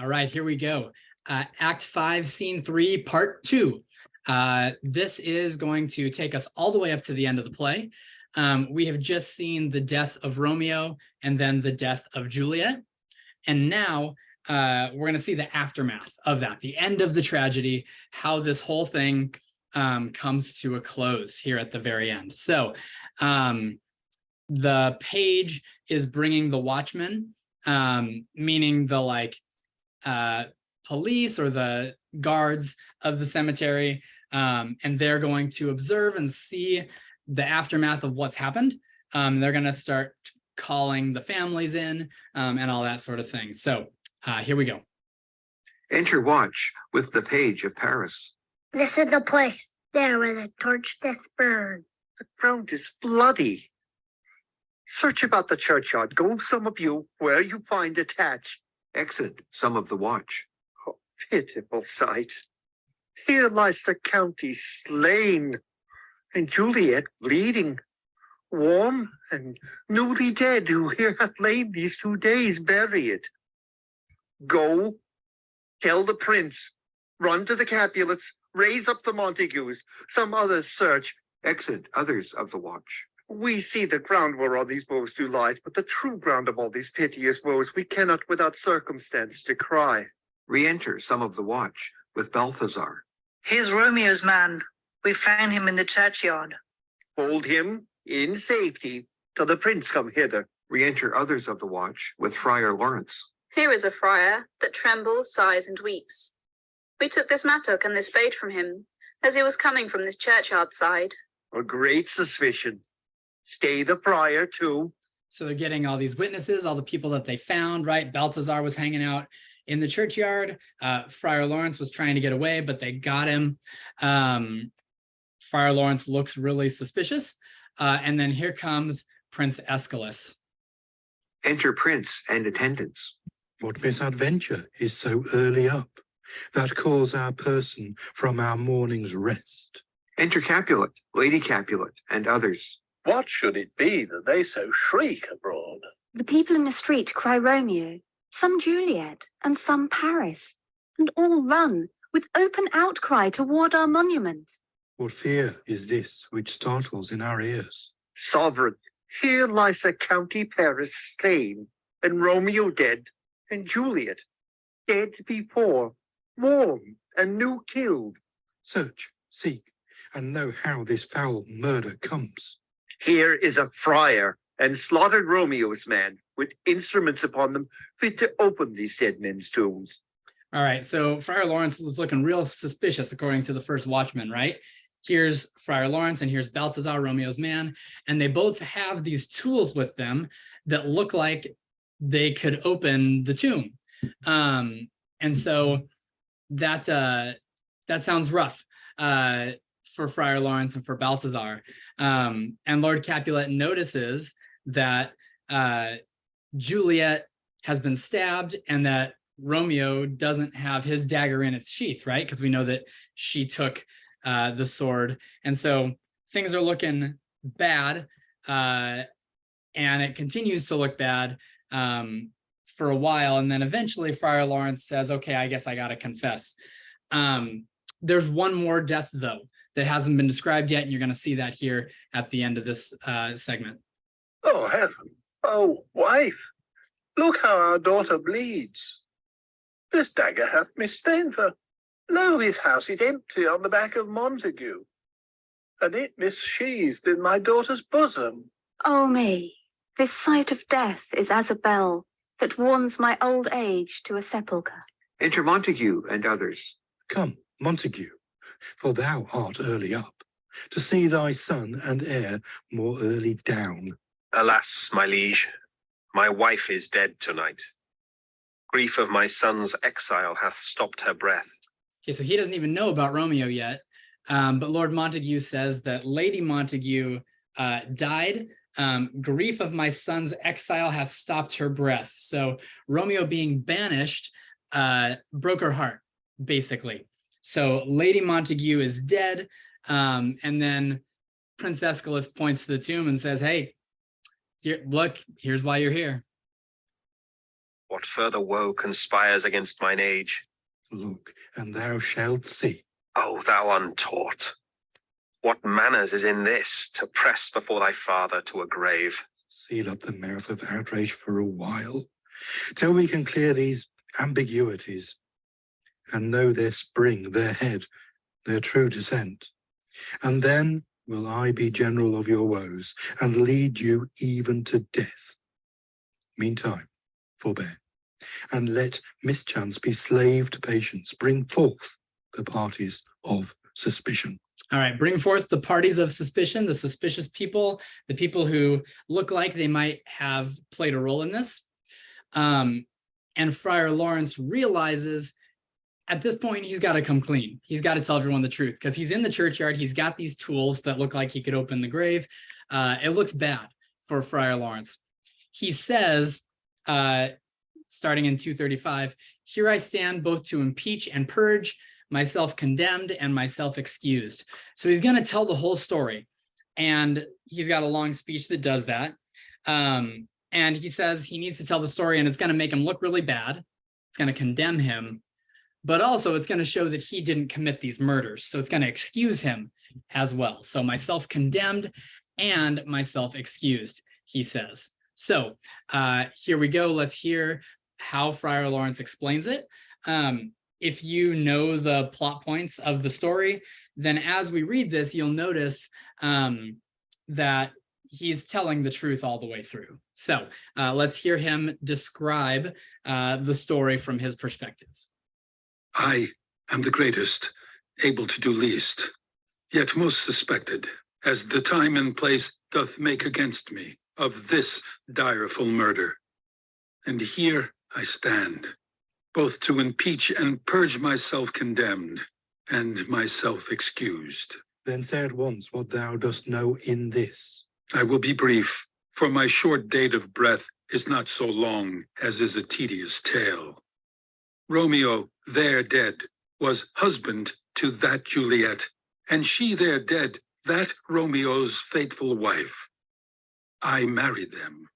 All right, here we go. Act 5, Scene 3, Part 2. This is going to take us all the way up to the end of the play. We have just seen the death of Romeo and then the death of Juliet. And now we're going to see the aftermath of that, the end of the tragedy, how this whole thing comes to a close here at the very end. So the page is bringing the watchmen, meaning the police or the guards of the cemetery, and they're going to observe and see the aftermath of what's happened. They're going to start calling the families in and all that sort of thing. So here we go. Enter watch with the page of Paris. This is the place, there where the torch doth burn. The ground is bloody. Search about the churchyard. Go, some of you, where you find attached. Exit some of the watch. Oh, pitiful sight. Here lies the county slain, and Juliet bleeding, warm and newly dead, who here hath lain these 2 days buried. Go, tell the prince, run to the Capulets, raise up the Montagues, some others search. Exit others of the watch. We see the ground where all these woes do lie, but the true ground of all these piteous woes we cannot without circumstance decry. Re-enter some of the watch with Balthazar. Here's Romeo's man. We found him in the churchyard. Hold him in safety till the prince come hither. Re-enter others of the watch with Friar Lawrence. Here is a friar that trembles, sighs, and weeps. We took this mattock and this spade from him, as he was coming from this churchyard side. A great suspicion. Stay the friar too. So they're getting all these witnesses, all the people that they found, right? Balthazar was hanging out in the churchyard. Friar Lawrence was trying to get away, but they got him. Friar Lawrence looks really suspicious. And then here comes Prince Aeschylus. Enter prince and attendants. What misadventure is so early up, that calls our person from our morning's rest? Enter Capulet, Lady Capulet, and others. What should it be that they so shriek abroad? The people in the street cry Romeo, some Juliet, and some Paris, and all run with open outcry toward our monument. What fear is this which startles in our ears? Sovereign, here lies the county Paris slain, and Romeo dead, and Juliet dead before, warm and new killed. Search, seek, and know how this foul murder comes. Here is a friar and slaughtered Romeo's man, with instruments upon them fit to open these dead men's tombs. All right, so Friar Lawrence was looking real suspicious according to the first watchman, right? Here's Friar Lawrence and here's Balthazar, Romeo's man, and they both have these tools with them that look like they could open the tomb. And so that sounds rough for Friar Lawrence and for Balthazar. And Lord Capulet notices that Juliet has been stabbed and that Romeo doesn't have his dagger in its sheath, right? Because we know that she took the sword. And so things are looking bad, and it continues to look bad for a while. And then eventually Friar Lawrence says, okay, I guess I got to confess. There's one more death, though, that hasn't been described yet, and you're going to see that here at the end of this segment. Oh, heaven. Oh, wife. Look how our daughter bleeds. This dagger hath misstained her. Lo, his house is empty on the back of Montague, and it missheathed in my daughter's bosom. Oh me, this sight of death is as a bell that warns my old age to a sepulchre. Enter Montague and others. Come, Montague, for thou art early up, to see thy son and heir more early down. Alas, my liege, my wife is dead tonight. Grief of my son's exile hath stopped her breath. Okay, so he doesn't even know about Romeo yet, but Lord Montague says that Lady Montague died. Grief of my son's exile hath stopped her breath. So Romeo being banished broke her heart, basically. So Lady Montague is dead, and then Prince Aeschylus points to the tomb and says, hey, here, look, here's why you're here. what further woe conspires against mine age? Look, and thou shalt see. O thou untaught, what manners is in this, to press before thy father to a grave? Seal up the mouth of outrage for a while, till we can clear these ambiguities, and know their spring, their head, their true descent. And then will I be general of your woes, and lead you even to death. Meantime, forbear, and let mischance be slave to patience. Bring forth the parties of suspicion. All right, bring forth the parties of suspicion, the suspicious people, the people who look like they might have played a role in this. And Friar Lawrence realizes at this point, he's got to come clean. He's got to tell everyone the truth because he's in the churchyard. He's got these tools that look like he could open the grave. It looks bad for Friar Lawrence. He says, starting in 235, "Here I stand both to impeach and purge, myself condemned and myself excused." So he's going to tell the whole story. And he's got a long speech that does that. And he says he needs to tell the story and it's going to make him look really bad. It's going to condemn him. But also it's going to show that he didn't commit these murders. So it's going to excuse him as well. So myself condemned and myself excused, he says. So here we go. Let's hear how Friar Lawrence explains it. If you know the plot points of the story, then as we read this, you'll notice that he's telling the truth all the way through. So let's hear him describe the story from his perspective. I am the greatest, able to do least, yet most suspected, as the time and place doth make against me of this direful murder. And here I stand, both to impeach and purge myself condemned, and myself excused. Then say at once what thou dost know in this. I will be brief, for my short date of breath is not so long as is a tedious tale. Romeo, there dead, was husband to that Juliet, and she there dead, that Romeo's faithful wife. I married them,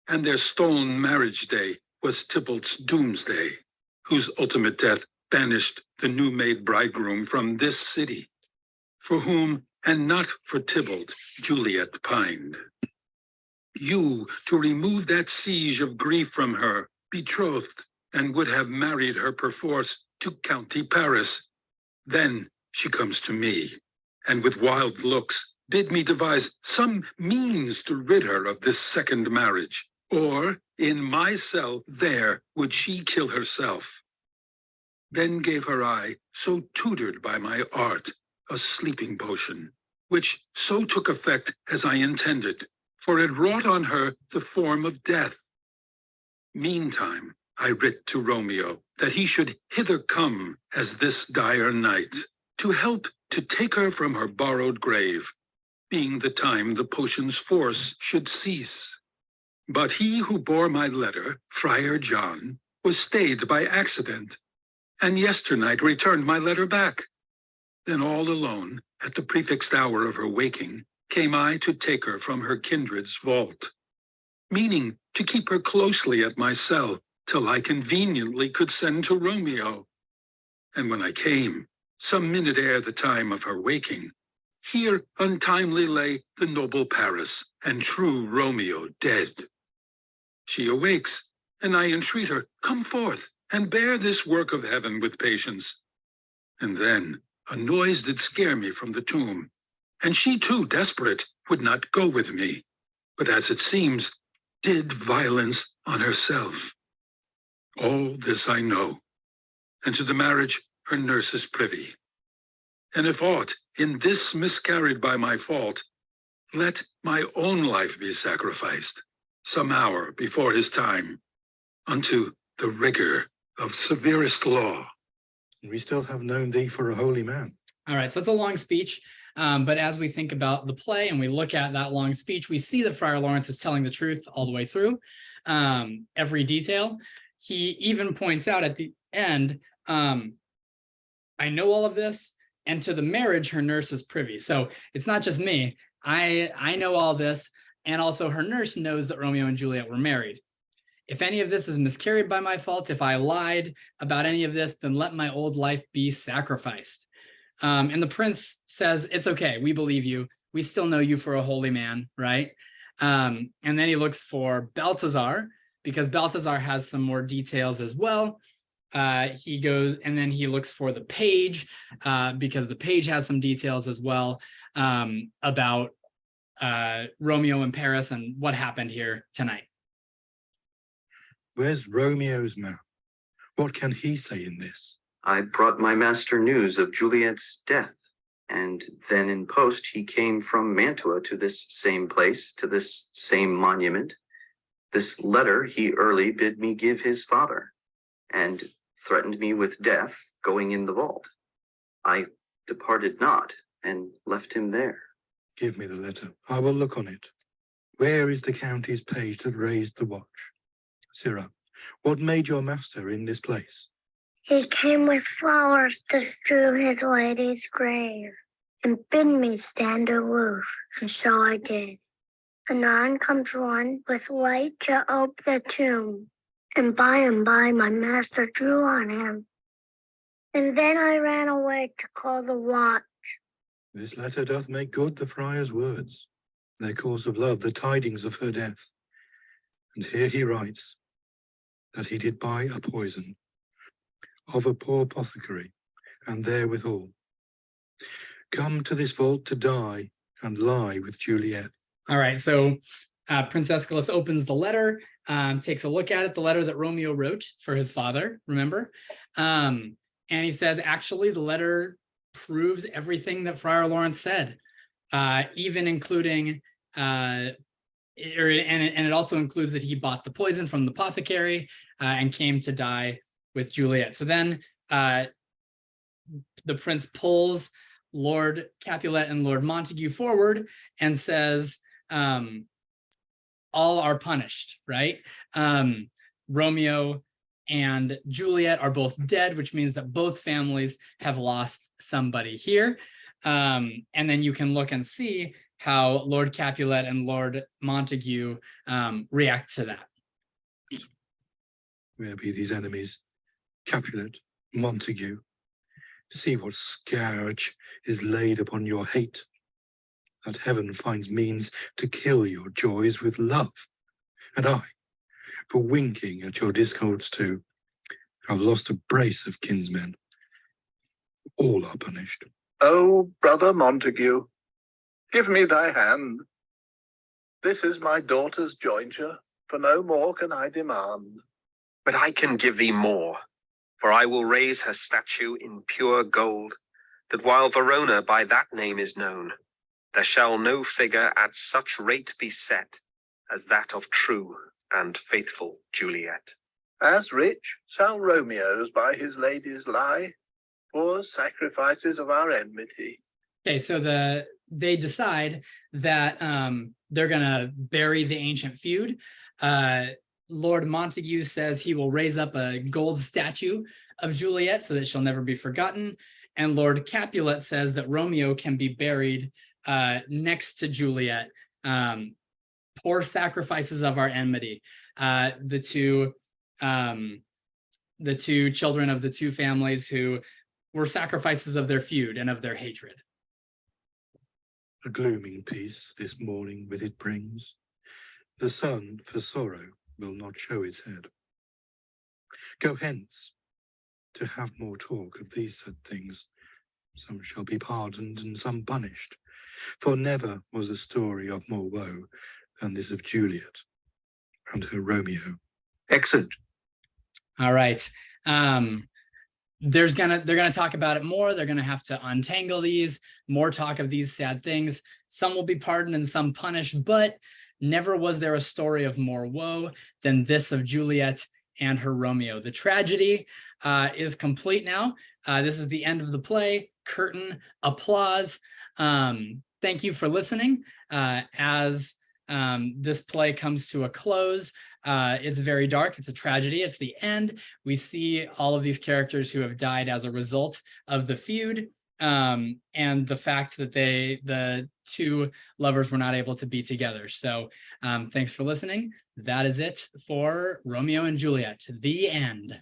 and their stolen marriage day was Tybalt's doomsday, whose ultimate death banished the new-made bridegroom from this city, for whom, and not for Tybalt, Juliet pined. You, to remove that siege of grief from her, betrothed, and would have married her perforce to County Paris. Then she comes to me, and with wild looks bid me devise some means to rid her of this second marriage, or in my cell there would she kill herself. Then gave her I, so tutored by my art, a sleeping potion, which so took effect as I intended, for it wrought on her the form of death. Meantime, I writ to Romeo that he should hither come as this dire night, to help to take her from her borrowed grave, being the time the potion's force should cease. But he who bore my letter, Friar John, was stayed by accident, and yesternight returned my letter back. Then all alone, at the prefixed hour of her waking, came I to take her from her kindred's vault, meaning to keep her closely at my cell, till I conveniently could send to Romeo. And when I came, some minute ere the time of her waking, here untimely lay the noble Paris, and true Romeo dead. She awakes, and I entreat her, come forth, and bear this work of heaven with patience. And then a noise did scare me from the tomb, and she too, desperate, would not go with me, but as it seems, did violence on herself. All this I know, and to the marriage her nurse is privy. And if aught in this miscarried by my fault, let my own life be sacrificed, some hour before his time, unto the rigor of severest law. We still have known thee for a holy man. All right, so it's a long speech. But as we think about the play and we look at that long speech, we see that Friar Lawrence is telling the truth all the way through, every detail. He even points out at the end, I know all of this, and to the marriage, her nurse is privy. So it's not just me. I know all this, and also her nurse knows that Romeo and Juliet were married. If any of this is miscarried by my fault, if I lied about any of this, then let my old life be sacrificed. And the prince says, it's okay. We believe you. We still know you for a holy man, right? And then he looks for Balthazar, because Balthazar has some more details as well. He goes and then he looks for the page, because the page has some details as well, about Romeo and Paris and what happened here tonight. Where's Romeo's man? What can he say in this? I brought my master news of Juliet's death, and then in post he came from Mantua to this same place, to this same monument. This letter he early bid me give his father, and threatened me with death going in the vault. I departed not, and left him there. Give me the letter. I will look on it. Where is the county's page that raised the watch? Sirrah, what made your master in this place? He came with flowers to strew his lady's grave, and bid me stand aloof, and so I did. Anon comes one with light to ope the tomb, and by my master drew on him. And then I ran away to call the watch. This letter doth make good the friar's words, their course of love, the tidings of her death. And here he writes that he did buy a poison of a poor apothecary, and therewithal come to this vault to die and lie with Juliet. All right, so Prince Aeschylus opens the letter, takes a look at it, the letter that Romeo wrote for his father, remember? And he says, actually, the letter proves everything that Friar Lawrence said, even including, and it also includes that he bought the poison from the apothecary and came to die with Juliet. So then the prince pulls Lord Capulet and Lord Montague forward and says, all are punished, right? Romeo and Juliet are both dead, which means that both families have lost somebody here. And then you can look and see how Lord Capulet and Lord Montague react to that. Where be these enemies? Capulet, Montague, see what scourge is laid upon your hate, that heaven finds means to kill your joys with love. And I, for winking at your discords too, have lost a brace of kinsmen. All are punished. Oh, brother Montague, give me thy hand. This is my daughter's jointure, for no more can I demand. But I can give thee more, for I will raise her statue in pure gold, that while Verona by that name is known, there shall no figure at such rate be set as that of true and faithful Juliet. As rich shall Romeo's by his ladies lie, for sacrifices of our enmity. Okay, so they decide that they're gonna bury the ancient feud. Lord Montague says he will raise up a gold statue of Juliet so that she'll never be forgotten. And Lord Capulet says that Romeo can be buried next to Juliet. Poor sacrifices of our enmity. The two children of the two families who were sacrifices of their feud and of their hatred. A glooming peace this morning with it brings. The sun for sorrow will not show its head. Go hence to have more talk of these said things. Some shall be pardoned and some punished, for never was a story of more woe than this of Juliet and her Romeo. Excellent. All right. They're gonna talk about it more. They're gonna have to untangle these, more talk of these sad things. Some will be pardoned and some punished, but never was there a story of more woe than this of Juliet and her Romeo. The tragedy is complete now. This is the end of the play. Curtain, applause. Thank you for listening. As this play comes to a close, it's very dark. It's a tragedy. It's the end. We see all of these characters who have died as a result of the feud. and the fact that the two lovers were not able to be together. So thanks for listening. That is it for Romeo and Juliet, the end.